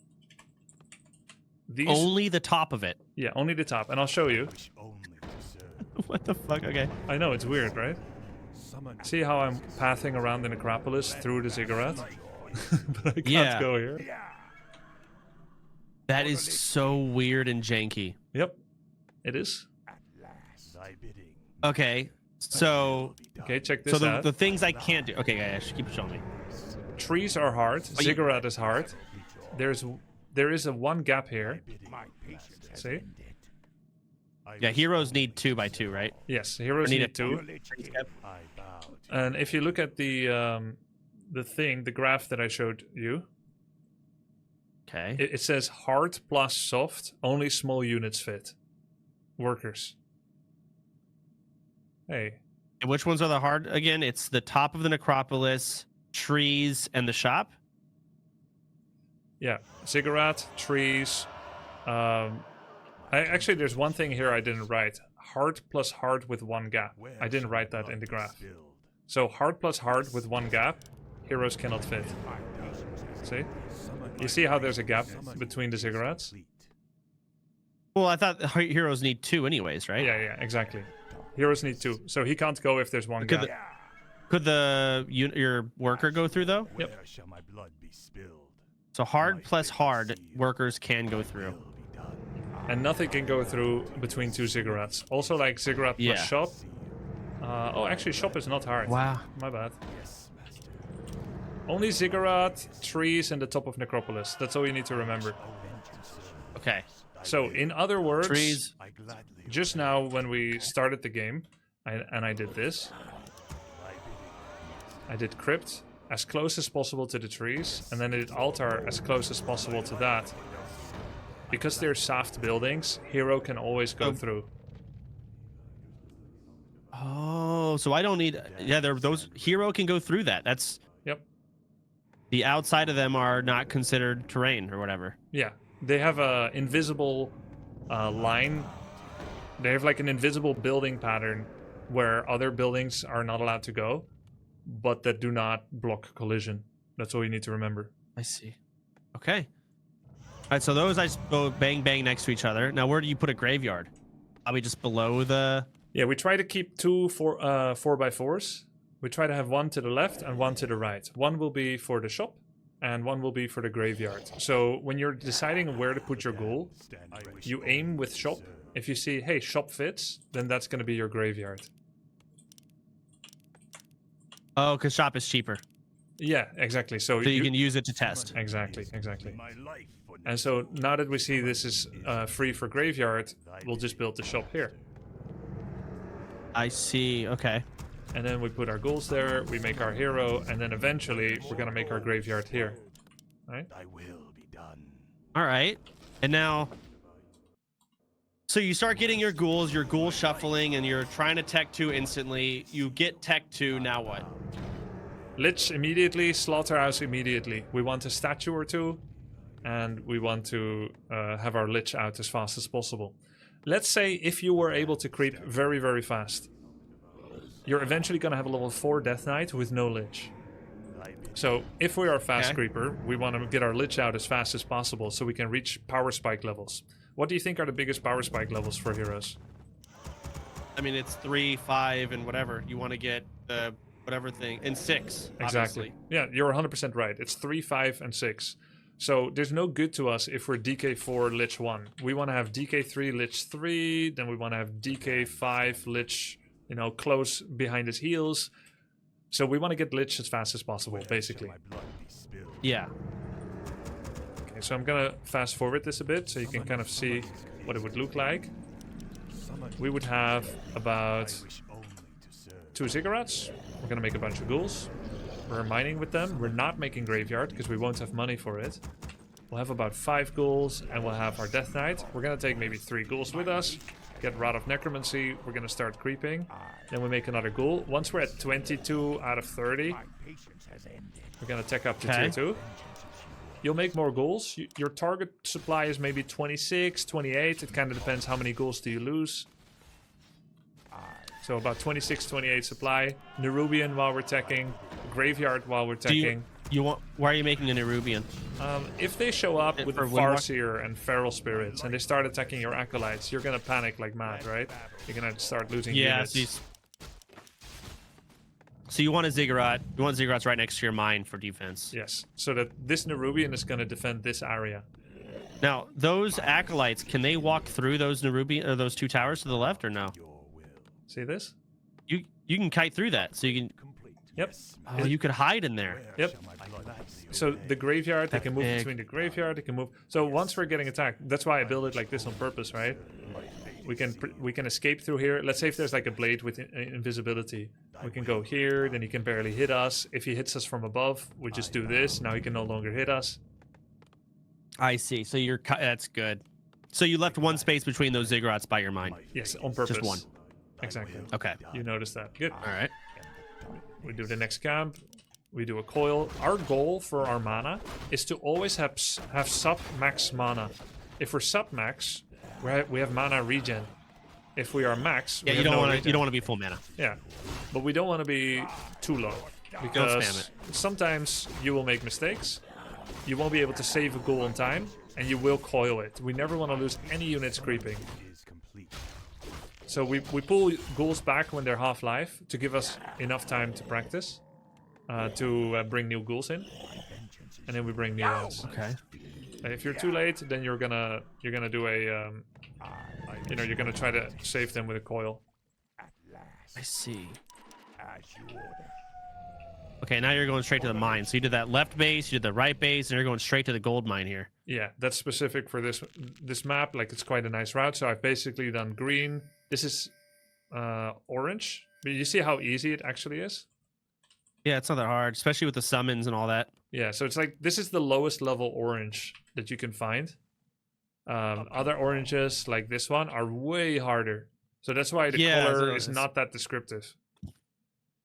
These, Only the top of it. yeah, only the top, and I'll show you. Wish only to serve. What the fuck? Okay. I know it's weird, right? Summon See how I'm pathing around the Necropolis through the Ziggurat? But I can't Yeah. go here. That is so weird and janky. Yep, it is. at last. Thy bidding. Okay, so Okay, check this so the, out. the things I can't do. Okay, guys, keep showing me. Trees are hard. you- Ziggurat is hard. There is a one gap here. My patience has See? ended. I Yeah, wish heroes only need 2x2, right? Yes, heroes need a need two. I bow to And if you look at the graph that I showed you, Okay. It says hard plus soft. Only small units fit. Workers. Hey. And which ones are the hard again? It's the top of the necropolis, trees, and the shop. Yeah. Ziggurat, trees. Actually, there's one thing here I didn't write. Hard plus hard with one gap. I didn't write that in the graph. So hard plus hard with one gap, heroes cannot fit. See? You see how there's a gap between the ziggurats? Well, I thought heroes need 2 anyways, right? Yeah, exactly. Heroes need 2, so he can't go if there's one gap. Could your worker go through though? Yep. Shall my blood be spilled? So hard plus hard, workers can go through. And nothing can go through between 2 ziggurats. Also, like ziggurat plus Yeah. shop. Oh, actually, shop is not hard. Wow. My bad. Only ziggurat, trees, and the top of necropolis. That's all you need to remember. Okay. So, in other words, Trees. just now when we started the game, I did this. I did crypt as close as possible to the trees, and then I did altar as close as possible to that. Because they're soft buildings, hero can always go through. Oh, so I don't need. Yeah, those hero can go through that. That's. Yep. The outside of them are not considered terrain or whatever. Yeah, they have a invisible line. They have like an invisible building pattern where other buildings are not allowed to go, but that do not block collision. That's all you need to remember. I see. Okay. All right, so those I just go bang bang next to each other. Now, where do you put a graveyard? Probably just below the. Yeah, we try to keep 2 4x4s. We try to have one to the left and one to the right. One will be for the shop, and one will be for the graveyard. So when you're deciding where to put your ghoul, you aim with shop. If you see, hey, shop fits, then that's going to be your graveyard. Oh, because shop is cheaper, Yeah, exactly. So so you can use it to test. Exactly. My life for And so now that we see this is free for graveyard, we'll just build the shop here. I see. Okay. And then we put our ghouls there, we make our hero, and then eventually we're gonna make our graveyard here. Right? thy will be done. All right. And now, so you start getting your ghouls, your ghoul shuffling, and you're trying to tech 2 instantly. You get tech 2. Now what? Lich immediately, slaughterhouse immediately. We want a statue or 2, and we want to have our lich out as fast as possible. Let's say if you were able to creep very, very fast, you're eventually going to have a level 4 Death Knight with no lich. So if we are a fast Okay. creeper, we want to get our lich out as fast as possible so we can reach power spike levels. What do you think are the biggest power spike levels for heroes? I mean, it's 3, 5, and whatever. You want to get the whatever thing, and 6. Exactly. Obviously. Yeah, you're 100% right. It's 3, 5, and 6. So there's no good to us if we're DK4 Lich 1. We want to have DK3 Lich 3, then we want to have DK5 Lich, you know, close behind his heels. So we want to get Lich as fast as possible, basically. My blood be spilled. Yeah. Okay, so I'm gonna fast forward this a bit so you can kind of see what it would look like. We would have about Wish only to serve. 2 ziggurats. We're gonna make a bunch of ghouls. We're mining with them. We're not making graveyard because we won't have money for it. We'll have about 5 ghouls and we'll have our Death Knight. We're gonna take maybe 3 ghouls with us. Get Rod of Necromancy. We're gonna start creeping. Then we make another ghoul. Once we're at 22 out of 30, My patience has ended. we're gonna tech up to Okay. tier 2. You'll make more ghouls. Your target supply is maybe 26, 28. It kind of depends how many ghouls do you lose. So about 26, 28 supply. Nerubian while we're teching. Graveyard while we're Do teching. you want? Why are you making a Nerubian? If they show up with for the Windwalk? Farseer and Feral Spirits and they start attacking your Acolytes, you're gonna panic like mad, right? You're gonna start losing Yeah. units. So you want a ziggurat? You want ziggurats right next to your mine for defense. Yes, so that this Nerubian is gonna defend this area. Now those acolytes, can they walk through those Nerubian or those 2 towers to the left or no? Your will. See this? You can kite through that, so you can. Complete. Yep. Oh, you could hide in there. Yep. Shall my blood be So the graveyard, they can move Epic. between the graveyard, they can move. So once we're getting attacked, that's why I build it like this on purpose, right? We can escape through here. Let's say if there's like a blade with invisibility, we can go here. Then he can barely hit us. If he hits us from above, we just do this. Now he can no longer hit us. I see. So you're that's good. So you left one space between those ziggurats by your mind. Yes, on purpose. Just one. Exactly. Okay. You noticed that. Good. All right. We do the next camp. We do a coil. Our goal for our mana is to always have sub-max mana. If we're sub-max, we have mana regen. If we are max, Yeah, we you have don't no want to. regen. You don't want to be full mana. Yeah, but we don't want to be too low spam because it. sometimes you will make mistakes. You won't be able to save a ghoul on time, and you will coil it. We never want to lose any units creeping. Is complete. So we pull ghouls back when they're half-life to give us enough time to practice, to bring new ghouls in, and then we bring new ones. Okay. If you're too late, then you're gonna do a you're gonna try to save them with a coil. I see. As you order. Okay, now you're going straight to the mine. So you did that left base, you did the right base, and you're going straight to the gold mine here. Yeah, that's specific for this map. Like, it's quite a nice route. So I've basically done green. This is orange. But you see how easy it actually is? Yeah, it's not that hard, especially with the summons and all that. Yeah, so it's like this is the lowest level orange that you can find. Other oranges like this one are way harder. So that's why the color is not that descriptive.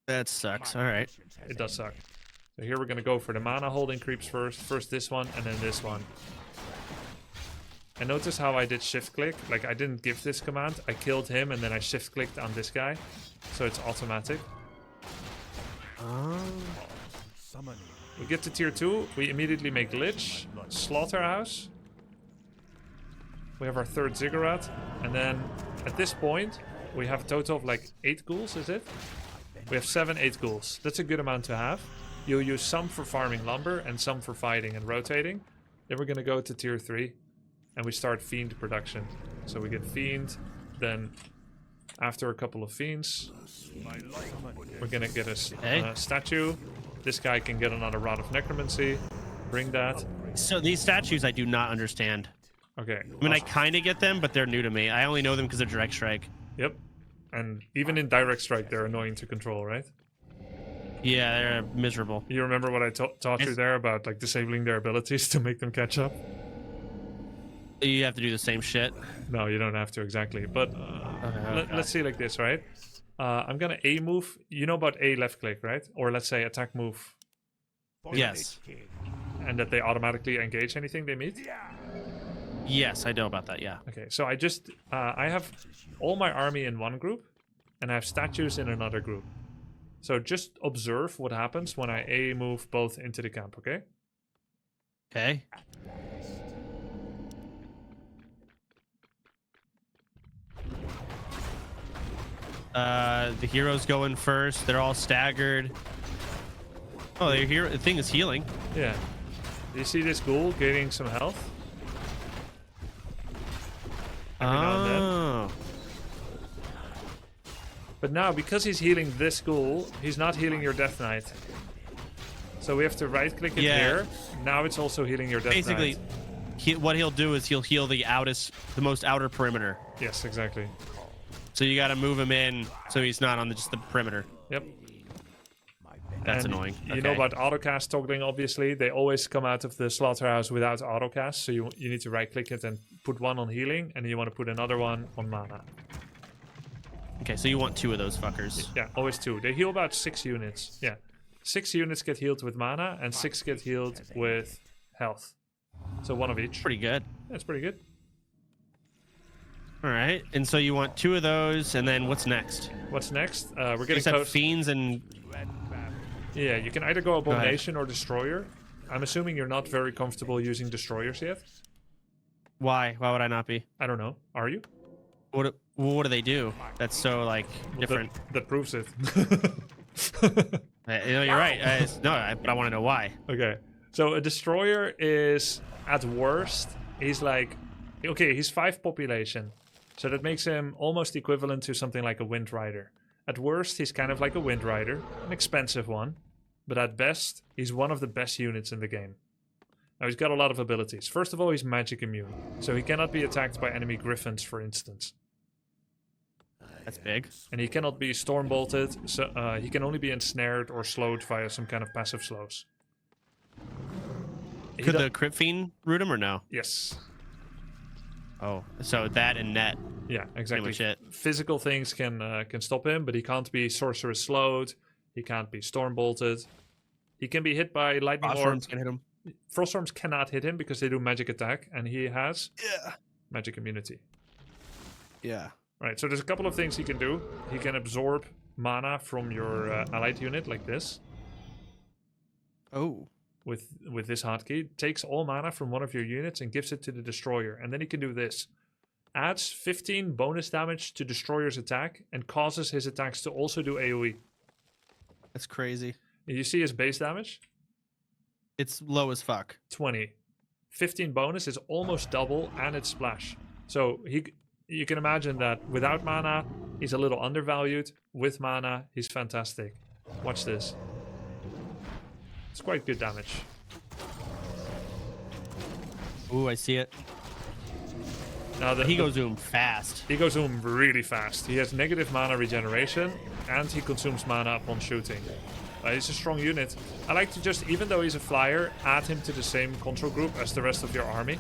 That sucks. All right. It does suck. So here we're going to go for the mana holding creeps first. First this one and then this one. And notice how I did shift click. Like, I didn't give this command. I killed him and then I shift clicked on this guy. So it's automatic. Summoning. We get to tier 2. We immediately make Lich. Slaughterhouse. We have our third ziggurat. And then at this point, we have a total of like 8 ghouls, is it? We have 8 ghouls. That's a good amount to have. You'll use some for farming lumber and some for fighting and rotating. Then we're going to go to tier 3 and we start fiend production. So we get fiend, then after a couple of fiends, we're going to get a statue. This guy can get another rod of necromancy. Bring that. So these statues I do not understand. Okay. I mean, I kind of get them, but they're new to me. I only know them because they're direct strike. Yep. And even in direct strike, they're annoying to control, right? Yeah, they're miserable. You remember what I taught you there about like disabling their abilities to make them catch up? You have to do the same shit. No, you don't have to exactly. But let's see like this, right? I'm gonna A move. You know about A left click, right? Or let's say attack move, Yes. and that they automatically engage anything they meet. Yes, I know about that, yeah. Okay, so I have all my army in one group, and I have statues in another group. So just observe what happens when I A move both into the camp, okay? Okay. The heroes go in first. They're all staggered. Oh, the thing is healing. Yeah. Do you see this ghoul gaining some health? Every now and then. Oh. But now, because he's healing this ghoul, he's not healing your Death Knight. So we have to right-click it here. Now it's also healing your Death Basically, Knight. what he'll do is he'll heal the most outer perimeter. Yes, exactly. So you got to move him in so he's not on just the perimeter. Yep. That's And annoying. You know about autocast toggling, obviously. They always come out of the slaughterhouse without autocast. So you need to right-click it and put one on healing, and then you want to put another one on mana. Okay, so you want 2 of those fuckers. Yeah, always 2. They heal about 6 units. Yeah. 6 units get healed with mana, and 6 get healed with health. So 1 of each. Pretty good. That's pretty good. All right, and so you want 2 of those, and then what's next? What's next? We're You getting said close. fiends and Yeah, you can either go Abomination or Destroyer. I'm assuming you're not very comfortable using Destroyers yet. why? Why would I not be? I don't know. Are you? What do they do? That's so like different. That proves it. You're right. But I want to know why. Okay. So a Destroyer is, at worst, he's like... Okay, he's 5 population. So that makes him almost equivalent to something like a Wind Rider. At worst, he's kind of like a Wind Rider. An expensive one. But at best, he's one of the best units in the game. Now, he's got a lot of abilities. First of all, he's magic immune. So he cannot be attacked by enemy griffins, for instance. That's big. And he cannot be storm bolted, so he can only be ensnared or slowed via some kind of passive slows. Could the Crypt Fiend root him or no? Yes. Oh, so that and net. Yeah, exactly. Pretty much it. Physical things can stop him, but he can't be sorceress slowed. He can't be storm bolted. He can be hit by lightning orb. Froststorms can hit him. Froststorms cannot hit him because they do magic attack, and he has Yeah. magic immunity. Yeah. Right, so there's a couple of things he can do. He can absorb mana from your allied unit like this Oh. with this hotkey. Takes all mana from one of your units and gives it to the destroyer. And then he can do this. Adds 15 bonus damage to destroyer's attack and causes his attacks to also do AoE. That's crazy. You see his base damage? It's low as fuck. 20. 15 bonus is almost double and it's splash. So you can imagine that without mana, he's a little undervalued. With mana, he's fantastic. Watch this. It's quite good damage. Ooh, I see it. Now He goes zoom fast. He goes zoom really fast. He has negative mana regeneration and he consumes mana upon shooting. He's a strong unit. I like to just, even though he's a flyer, add him to the same control group as the rest of your army.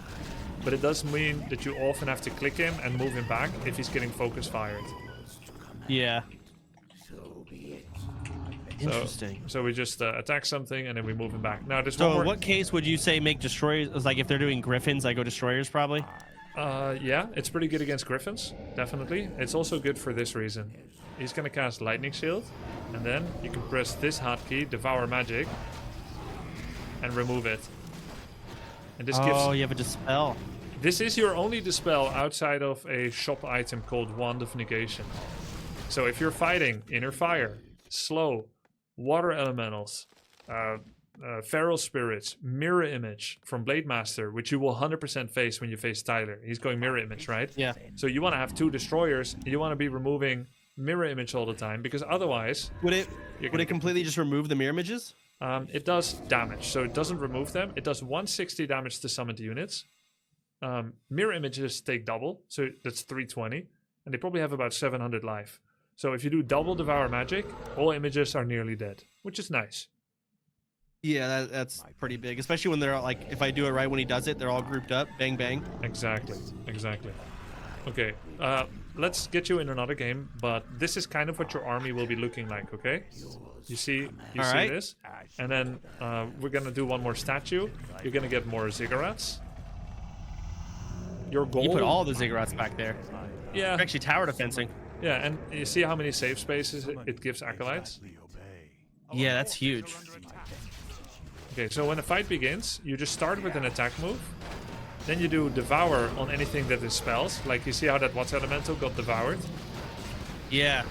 But it does mean that you often have to click him and move him back if he's getting focus fired. Yeah. Interesting. So we just attack something and then we move him back. Now there's So one more. in what case would you say make destroyers, like if they're doing griffins, I go destroyers probably? Yeah, it's pretty good against griffins, definitely. It's also good for this reason. He's gonna cast Lightning Shield, and then you can press this hotkey, Devour Magic, and remove it. And this gives. Oh, you have a dispel. This is your only dispel outside of a shop item called Wand of Negation. So if you're fighting Inner Fire, Slow, Water Elementals, Feral Spirits, Mirror Image from Blade Master, which you will 100% face when you face Tyler. He's going Mirror Image, right? Yeah. So you want to have 2 destroyers. You want to be removing Mirror Image all the time because otherwise Would it You're would gonna it completely just remove the mirror images? it does damage. So it doesn't remove them. It does 160 damage to summoned units. Mirror Images take double, so that's 320, and they probably have about 700 life. So if you do double Devour Magic, all images are nearly dead, which is nice. Yeah, that's pretty big, especially when they're all, like, if I do it right when he does it, they're all grouped up, bang bang. Exactly. Okay, let's get you in another game, but this is kind of what your army will be looking like, okay? You see right. this? And then we're gonna do one more statue. You're gonna get more ziggurats. Your goal... You put all the ziggurats back there. Yeah, They're actually tower defensing. yeah, and you see how many save spaces it gives acolytes? Yeah, that's huge. Okay, so when the fight begins, you just start with an attack move. Then you do Devour on anything that is spells. Like you see how that Water Elemental got devoured. Yeah.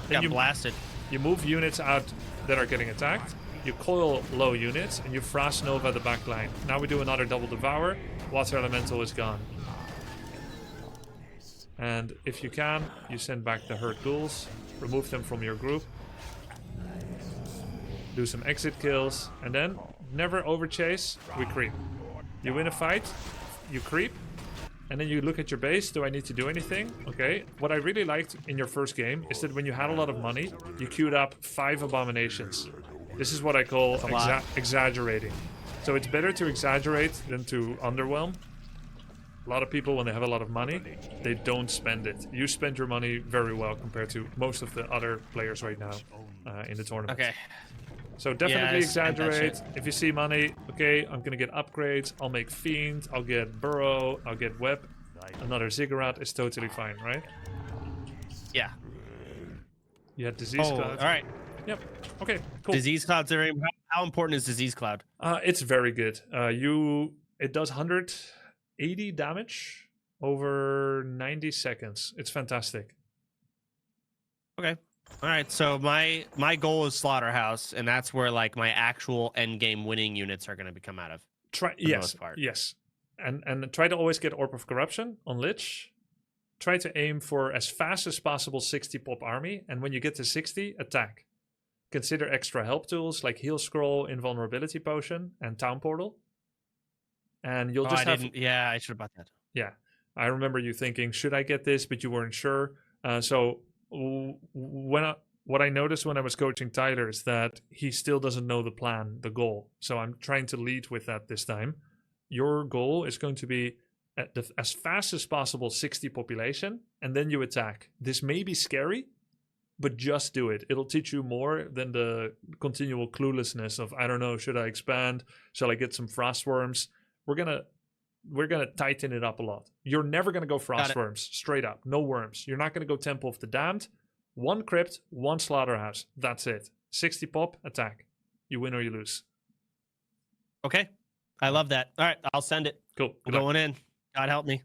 Got you- blasted. You move units out that are getting attacked. You coil low units and you Frost Nova the back line. Now we do another double Devour. Water Elemental is gone. And if you can, you send back the hurt ghouls. Remove them from your group. Do some exit kills. And then, never overchase, we creep. You win a fight, you creep. And then you look at your base, do I need to do anything? Okay. What I really liked in your first game is that when you had a lot of money, you queued up 5 abominations. This is what I call exaggerating. So it's better to exaggerate than to underwhelm. A lot of people, when they have a lot of money, they don't spend it. You spend your money very well compared to most of the other players right now in the tournament. Okay. So definitely I spent that exaggerate. shit. If you see money, okay, I'm gonna get upgrades. I'll make Fiend, I'll get Burrow, I'll get Web. Another Ziggurat is totally fine, right? Yeah. You had Disease Oh, Cloud. all right. Yep. Okay, cool. Disease clouds are how important is disease cloud? It's very good. It does 180 damage over 90 seconds. It's fantastic. Okay. All right. So my goal is Slaughterhouse, and that's where like my actual end game winning units are going to become out of. Yes, most part. yes, and try to always get Orb of Corruption on Lich. Try to aim for as fast as possible 60 pop army, and when you get to 60, attack. Consider extra help tools like Heal Scroll, Invulnerability Potion, and Town Portal. And you'll just have... Yeah, I should have bought that. Yeah, I remember you thinking, should I get this? But you weren't sure. What I noticed when I was coaching Tyler is that he still doesn't know the plan, the goal. So I'm trying to lead with that this time. your goal is going to be at as fast as possible 60 population, and then you attack. This may be scary, but just do it. It'll teach you more than the continual cluelessness of, I don't know, should I expand? Shall I get some frostworms? We're gonna tighten it up a lot. You're never gonna go frostworms, straight up. No worms. You're not gonna go Temple of the Damned. 1 crypt, 1 slaughterhouse. That's it. 60 pop, attack. You win or you lose. Okay. I love that. All right, I'll send it. Cool. I'm going in. God help me.